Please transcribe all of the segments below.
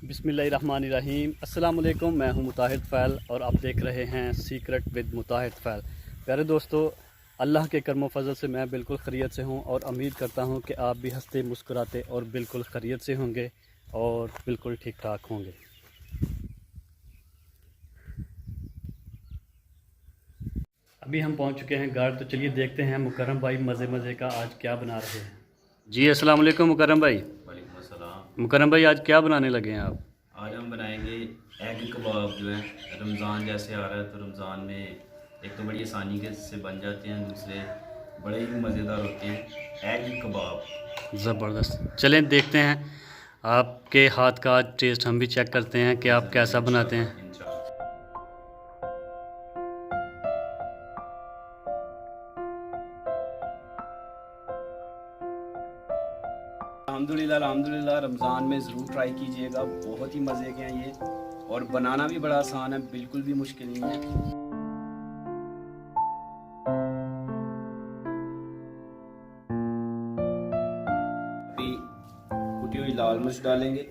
बिस्मिल्लाहिर्रहमानिर्रहीम। अस्सलाम वालेकुम। मैं हूं मुताहिर फ़ैल और आप देख रहे हैं सीक्रेट विद मुताहिर फ़ैल। प्यारे दोस्तों, अल्लाह के करम फजल से मैं बिल्कुल खैरियत से हूं और उम्मीद करता हूं कि आप भी हंसते मुस्कुराते और बिल्कुल खैरियत से होंगे और बिल्कुल ठीक ठाक होंगे। अभी हम पहुंच चुके हैं घर, तो चलिए देखते हैं मुकर्रम भाई मज़े का आज क्या बना रहे हैं। जी अस्सलाम वालेकुम मुकर्रम भाई। वालेकुम अस्सलाम। मुकर्रम भाई आज क्या बनाने लगे हैं आप? आज हम बनाएंगे एग कबाब। जो है रमज़ान जैसे आ रहा है तो रमज़ान में एक तो बड़ी आसानी के से बन जाते हैं, दूसरे बड़े ही मज़ेदार होते हैं एग कबाब। ज़बरदस्त। चलें देखते हैं आपके हाथ का टेस्ट, हम भी चेक करते हैं कि आप कैसा बनाते हैं। अल्हम्दुलिल्लाह अल्हम्दुलिल्लाह, रमज़ान में ज़रूर ट्राई कीजिएगा, बहुत ही मज़े के हैं ये और बनाना भी बड़ा आसान है, बिल्कुल भी मुश्किल नहीं है। अभी कुटी हुई लाल मिर्च डालेंगे,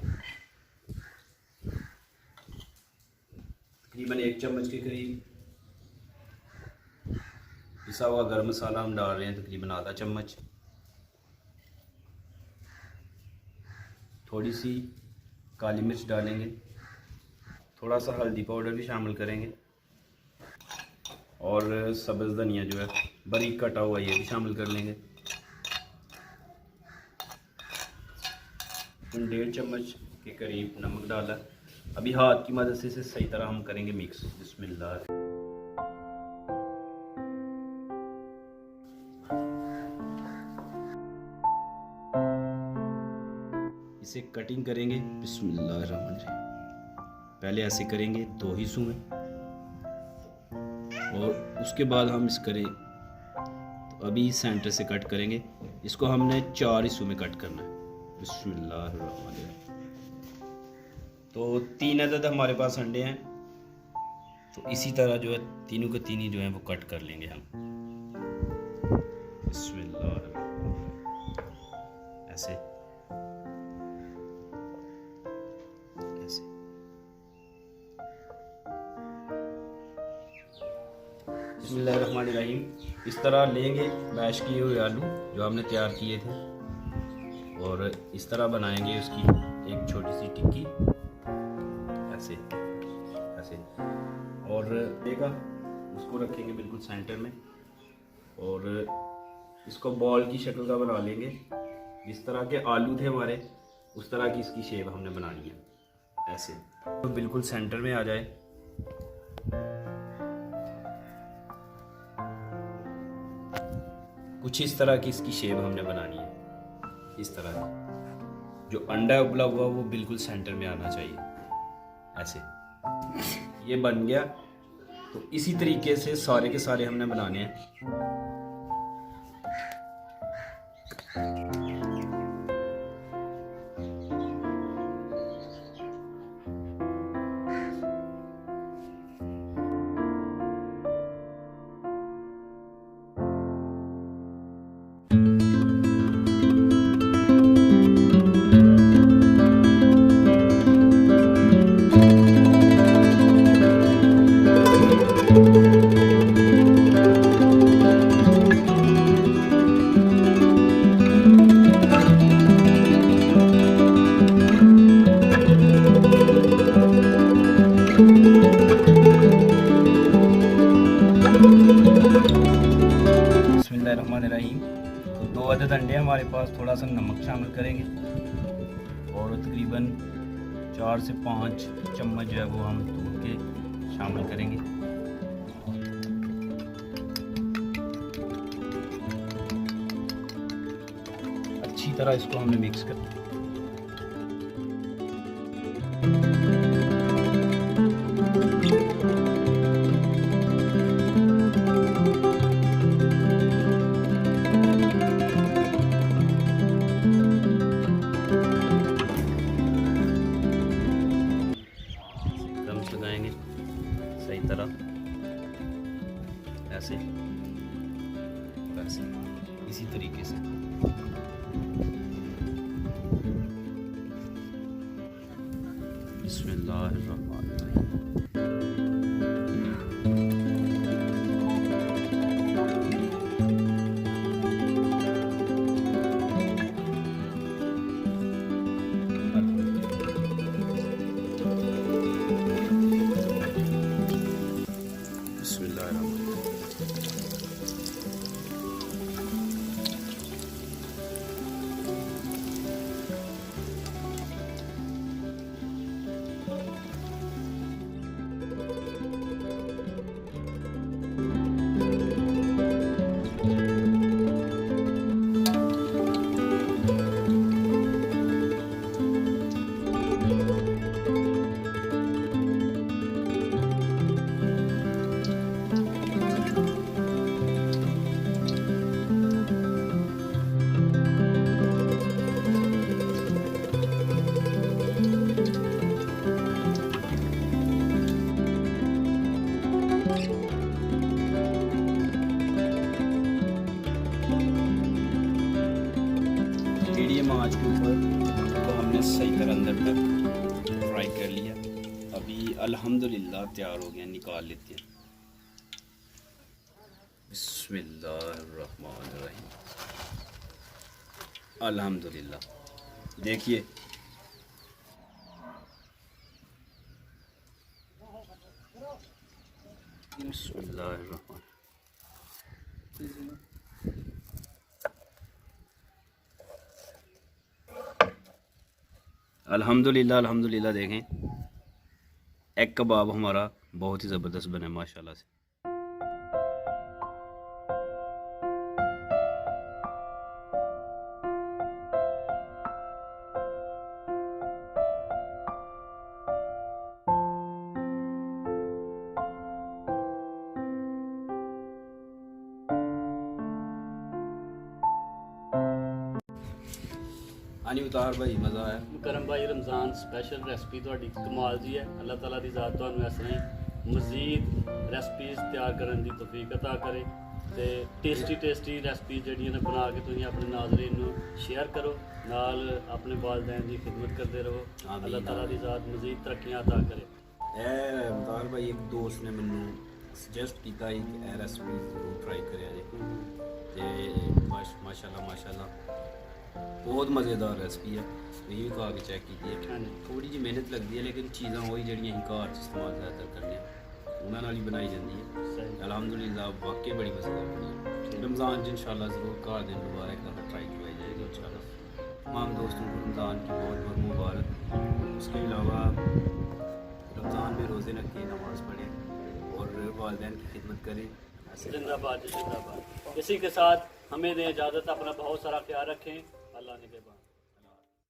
तकरीबन 1 चम्मच के करीब। पिसा हुआ गरम मसाला हम डाल रहे हैं तकरीबन आधा चम्मच। थोड़ी सी काली मिर्च डालेंगे, थोड़ा सा हल्दी पाउडर भी शामिल करेंगे और सब्ज़ धनिया जो है बारीक कटा हुआ ये भी शामिल कर लेंगे। 1.5 चम्मच के करीब नमक डाला। अभी हाथ की मदद से इसे सही तरह हम करेंगे मिक्स। बिस्मिल्लाह। इसे कटिंग करेंगे। बिस्मिल्लाहिर्रहमानिर्रहीम। पहले ऐसे करेंगे 2 हिस्सों में और उसके बाद हम इस करें तो अभी सेंटर से कट करेंगे। इसको हमने 4 हिस्सों में कट करना है। बिस्मिल्लाहिर्रहमानिर्रहीम। तो 3 अदद हमारे पास अंडे हैं, तो इसी तरह जो है तीनों के तीन ही जो है वो कट कर लेंगे हम। बिस्मिल्लाहिर्रहमानिर्रहीम। ऐसे ऐसे बिस्मिल्लाहिर्रहमानिर्रहीम। इस तरह लेंगे मैश किए हुए आलू जो हमने तैयार किए थे और इस तरह बनाएंगे उसकी एक छोटी सी टिक्की। ऐसे ऐसे और देगा उसको रखेंगे बिल्कुल सेंटर में और इसको बॉल की शक्ल का बना लेंगे। जिस तरह के आलू थे हमारे उस तरह की इसकी शेप हमने बनानी है। ऐसे तो बिल्कुल सेंटर में आ जाए। कुछ इस तरह की इसकी शेप हमने बनानी है। इस तरह की जो अंडा उबला हुआ वो बिल्कुल सेंटर में आना चाहिए। ऐसे ये बन गया। तो इसी तरीके से सारे के सारे हमने बनाने हैं। बिस्मिल्लाहिर्रहमानिर्रहीम। तो 2 अदद अंडे हमारे पास, थोड़ा सा नमक शामिल करेंगे और तकरीबन 4 से 5 चम्मच जो है वो हम दूध के शामिल करेंगे। अच्छी तरह इसको हमने मिक्स कर लगाएंगे सही तरह। ऐसे वैसे इसी तरीके से बिस्मिल्लाहिर्रहमानिर्रहीम। मीडियम आंच के ऊपर तो हमने सही तरह अंदर तक फ्राई कर लिया। अभी अल्हम्दुलिल्लाह तैयार हो गया, निकाल लेते हैं। बिस्मिल्लाहिर्रहमानिर्रहीम। अल्हम्दुलिल्लाह देखिए बिस्मिल्लाहिर्रहमान। अल्हम्दुलिल्लाह अल्हम्दुलिल्लाह देखें एग कबाब हमारा बहुत ही ज़बरदस्त बना माशाल्लाह से। आनी उतार भाई मज़ा आया। मुकरम भाई रमज़ान स्पैशल रेसिपी ਤੁਹਾਡੀ कमाल दी है। अल्लाह ताला दी ज़ात ਤੁਹਾਨੂੰ ਇਸ ਤਰ੍ਹਾਂ ਹੀ ਮਜ਼ੀਦ ਰੈਸਪੀਜ਼ ਤਿਆਰ ਕਰਨ ਦੀ ਤੌਫੀਕ ਅਤਾ ਕਰੇ ਤੇ ਟੇਸਟੀ ਰੈਸਪੀ ਜਿਹੜੀਆਂ ਨੇ ਬਣਾ ਕੇ ਤੁਸੀਂ ਆਪਣੇ ਨਾਜ਼ਰੀਨ ਨੂੰ ਸ਼ੇਅਰ ਕਰੋ, ਨਾਲ ਆਪਣੇ ਵਾਲਿदैन ਦੀ ਖਿਦਮਤ ਕਰਦੇ ਰਹੋ। ਅੱਲਾਹ ਤਾਲਾ ਦੀ ਜ਼ਾਤ ਮਜ਼ੀਦ ਤਰੱਕੀਆਂ ਅਤਾ ਕਰੇ। ਇਹ ਮੁਤਾਰ ਭਾਈ ਇੱਕ ਦੋਸਤ ਨੇ ਮੈਨੂੰ ਸੁਜੈਸਟ ਕੀਤਾ ਕਿ ਇਹ ਰੈਸਪੀ ਜ਼ਰੂਰ ਟਰਾਈ ਕਰਿਆ ਜੇ ਤੇ ਮਾਸ਼ਾਅੱਲਾ बहुत मज़ेदार रेसिपी है। ये भी खा के चेक की है। थोड़ी जी मेहनत लगती है लेकिन चीज़ां वही जड़ियां घर च इस्तेमाल ज़्यादातर करने उन्होंने ही बनाई जाती है। अल्हम्दुलिल्लाह वाकई बड़ी मज़ेदार बनी है। रमज़ान च इंशाल्लाह ज़रूर घर दिन दोबारा एक दफ़ा ट्राई करवाई जाएगी इंशाल्लाह। तमाम दोस्तों को रमज़ान की बहुत बहुत मुबारक। उसके अलावा रमज़ान में रोज़े रखें, नमाज़ पढ़ें और वालिदैन की खिदमत करें। जिंदाबाद जिंदाबाद। इसी के साथ हमें दें इजाज़त, अपना बहुत सारा ख्याल रखें। अल्लाह ने के बाद।